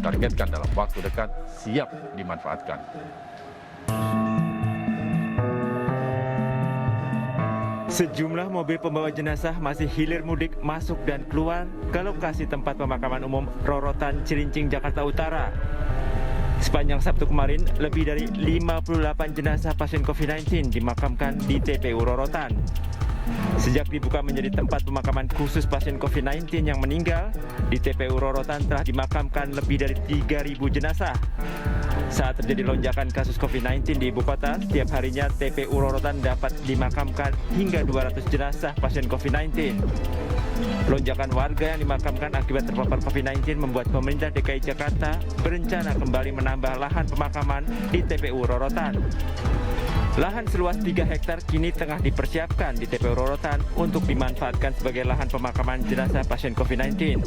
targetkan dalam waktu dekat siap dimanfaatkan. Sejumlah mobil pembawa jenazah masih hilir mudik masuk dan keluar ke lokasi tempat pemakaman umum Rorotan, Cilincing, Jakarta Utara. Sepanjang Sabtu kemarin, lebih dari 58 jenazah pasien COVID-19 dimakamkan di TPU Rorotan. Sejak dibuka menjadi tempat pemakaman khusus pasien COVID-19 yang meninggal, di TPU Rorotan telah dimakamkan lebih dari 3.000 jenazah. Saat terjadi lonjakan kasus COVID-19 di ibu kota, setiap harinya TPU Rorotan dapat dimakamkan hingga 200 jenazah pasien COVID-19. Lonjakan warga yang dimakamkan akibat terpapar COVID-19 membuat pemerintah DKI Jakarta berencana kembali menambah lahan pemakaman di TPU Rorotan. Lahan seluas 3 hektar kini tengah dipersiapkan di TPU Rorotan untuk dimanfaatkan sebagai lahan pemakaman jenazah pasien COVID-19.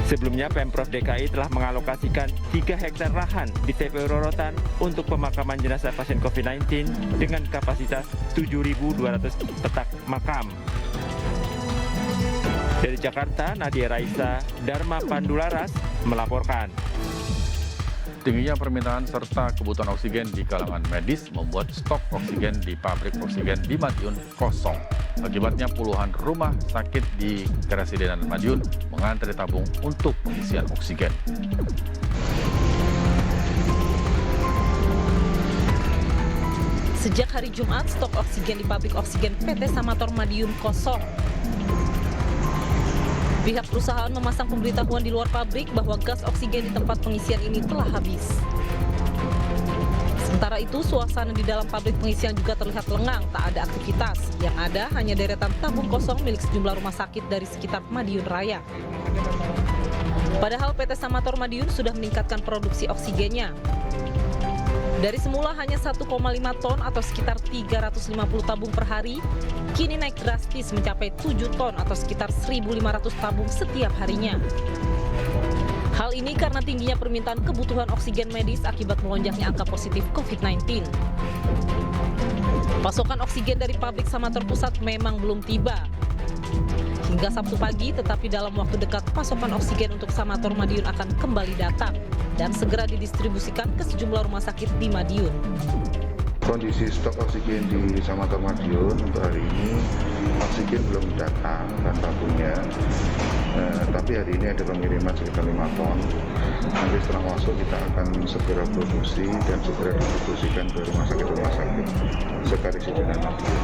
Sebelumnya, Pemprov DKI telah mengalokasikan 3 hektar lahan di TPU Rorotan untuk pemakaman jenazah pasien COVID-19 dengan kapasitas 7.200 petak makam. Dari Jakarta, Nadia Raisa, Dharma Pandularas melaporkan. Tingginya permintaan serta kebutuhan oksigen di kalangan medis membuat stok oksigen di pabrik oksigen di Madiun kosong. Akibatnya puluhan rumah sakit di Keresidenan Madiun mengantri tabung untuk pengisian oksigen. Sejak hari Jumat, stok oksigen di pabrik oksigen PT Samator Madiun kosong. Pihak perusahaan memasang pemberitahuan di luar pabrik bahwa gas oksigen di tempat pengisian ini telah habis. Sementara itu, suasana di dalam pabrik pengisian juga terlihat lengang, tak ada aktivitas. Yang ada hanya deretan tabung kosong milik sejumlah rumah sakit dari sekitar Madiun Raya. Padahal PT Samator Madiun sudah meningkatkan produksi oksigennya. Dari semula hanya 1,5 ton atau sekitar 350 tabung per hari, kini naik drastis mencapai 7 ton atau sekitar 1.500 tabung setiap harinya. Hal ini karena tingginya permintaan kebutuhan oksigen medis akibat melonjaknya angka positif COVID-19. Pasokan oksigen dari pabrik Samator Pusat memang belum tiba. Hingga Sabtu pagi, tetapi dalam waktu dekat pasokan oksigen untuk Samator Madiun akan kembali datang dan segera didistribusikan ke sejumlah rumah sakit di Madiun. Kondisi stok oksigen di Samator Madiun untuk hari ini, oksigen belum datang dan tabungnya, tapi hari ini ada pengiriman sekitar 5 ton. Nanti setelah masuk kita akan segera produksi dan segera distribusikan ke rumah sakit Keresidenan Madiun.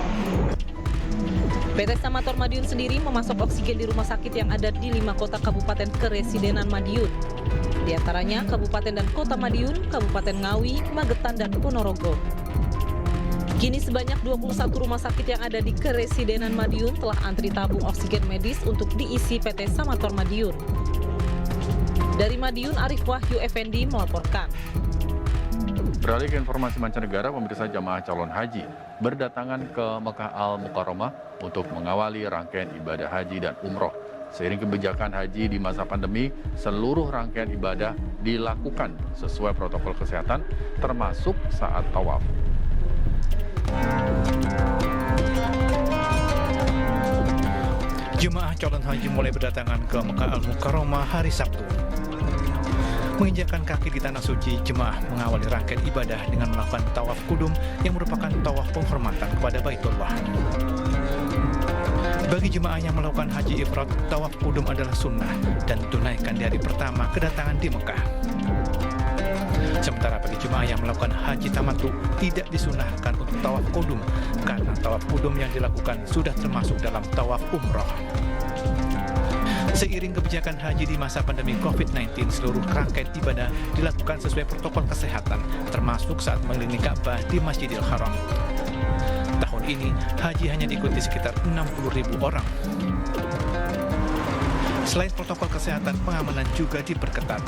PT Samator Madiun sendiri memasok oksigen di rumah sakit yang ada di 5 kota Kabupaten Keresidenan Madiun. Di antaranya Kabupaten dan Kota Madiun, Kabupaten Ngawi, Magetan, dan Ponorogo. Kini sebanyak 21 rumah sakit yang ada di Keresidenan Madiun telah antri tabung oksigen medis untuk diisi PT Samator Madiun. Dari Madiun, Arif Wahyu Effendi melaporkan. Beralih ke informasi mancanegara, pemirsa jamaah calon haji berdatangan ke Mekah Al-Mukarramah untuk mengawali rangkaian ibadah haji dan umroh. Seiring kebijakan haji di masa pandemi, seluruh rangkaian ibadah dilakukan sesuai protokol kesehatan, termasuk saat tawaf. Jemaah calon haji mulai berdatangan ke Mekah Al-Mukarramah hari Sabtu. Menginjakkan kaki di tanah suci, jemaah mengawali rangkaian ibadah dengan melakukan tawaf kudum yang merupakan tawaf penghormatan kepada Baitullah. Bagi jemaah yang melakukan haji ifrad, tawaf kudum adalah sunnah dan ditunaikan di hari pertama kedatangan di Mekah. Sementara bagi jemaah yang melakukan haji tamattu, tidak disunahkan untuk tawaf kudum karena tawaf kudum yang dilakukan sudah termasuk dalam tawaf umroh. Seiring kebijakan haji di masa pandemi COVID-19, seluruh rangkaian ibadah dilakukan sesuai protokol kesehatan, termasuk saat mengelilingi Ka'bah di Masjidil Haram. Tahun ini, haji hanya diikuti sekitar 60.000 orang. Selain protokol kesehatan, pengamanan juga diperketat.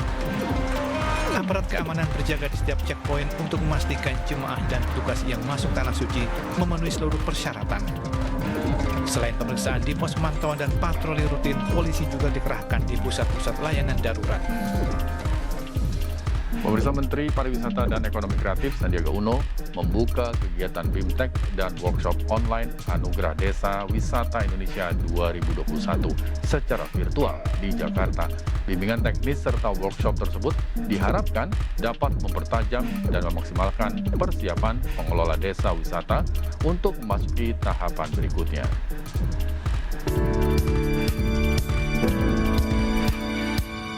Aparat keamanan berjaga di setiap checkpoint untuk memastikan jemaah dan petugas yang masuk tanah suci memenuhi seluruh persyaratan. Selain pemeriksaan di pos pemantauan dan patroli rutin, polisi juga dikerahkan di pusat-pusat layanan darurat. Pemirsa, Menteri Pariwisata dan Ekonomi Kreatif Sandiaga Uno membuka kegiatan BIMTEK dan workshop online Anugerah Desa Wisata Indonesia 2021 secara virtual di Jakarta. Bimbingan teknis serta workshop tersebut diharapkan dapat mempertajam dan memaksimalkan persiapan pengelola desa wisata untuk memasuki tahapan berikutnya.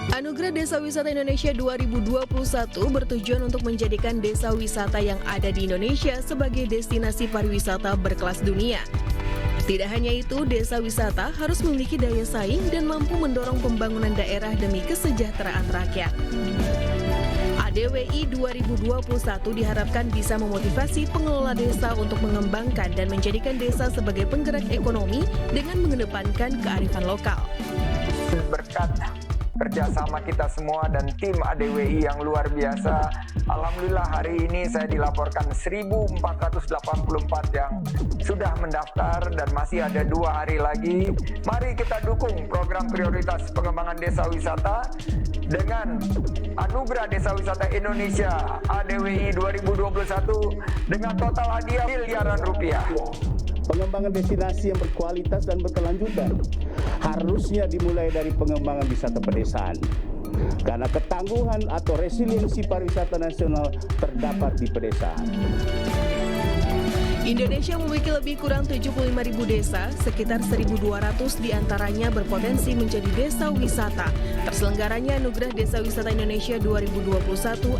Anugerah Desa Wisata Indonesia 2021 bertujuan untuk menjadikan desa wisata yang ada di Indonesia sebagai destinasi pariwisata berkelas dunia. Tidak hanya itu, desa wisata harus memiliki daya saing dan mampu mendorong pembangunan daerah demi kesejahteraan rakyat. ADWI 2021 diharapkan bisa memotivasi pengelola desa untuk mengembangkan dan menjadikan desa sebagai penggerak ekonomi dengan mengedepankan kearifan lokal. Berkat kerjasama kita semua dan tim ADWI yang luar biasa, alhamdulillah hari ini saya dilaporkan 1.484 yang sudah mendaftar dan masih ada 2 hari lagi. Mari kita dukung program prioritas pengembangan desa wisata dengan Anugerah Desa Wisata Indonesia ADWI 2021 dengan total hadiah miliaran rupiah. Pengembangan destinasi yang berkualitas dan berkelanjutan harusnya dimulai dari pengembangan wisata pedesaan. Karena ketangguhan atau resiliensi pariwisata nasional terdapat di pedesaan. Indonesia memiliki lebih kurang 75.000 desa, sekitar 1.200 diantaranya berpotensi menjadi desa wisata. Terselenggaranya Anugerah Desa Wisata Indonesia 2021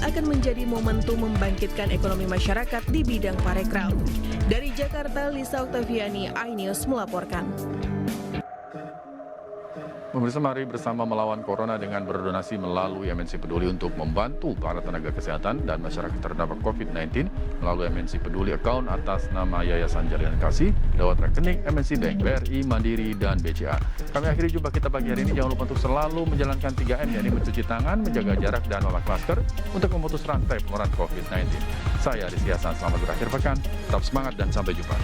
akan menjadi momentum membangkitkan ekonomi masyarakat di bidang parekraf. Dari Jakarta, Lisa Oktaviani, iNews melaporkan. Pemirsa, mari bersama melawan corona dengan berdonasi melalui MNC Peduli untuk membantu para tenaga kesehatan dan masyarakat terdampak COVID-19 melalui MNC Peduli account atas nama Yayasan Jalinan Kasih lewat rekening MNC Bank, BRI, Mandiri, dan BCA. Kami akhiri jumpa kita pagi hari ini. Jangan lupa untuk selalu menjalankan 3M, yakni mencuci tangan, menjaga jarak, dan memakai masker untuk memutus rantai penularan COVID-19. Saya Aris Hasan, selamat berakhir pekan, tetap semangat dan sampai jumpa.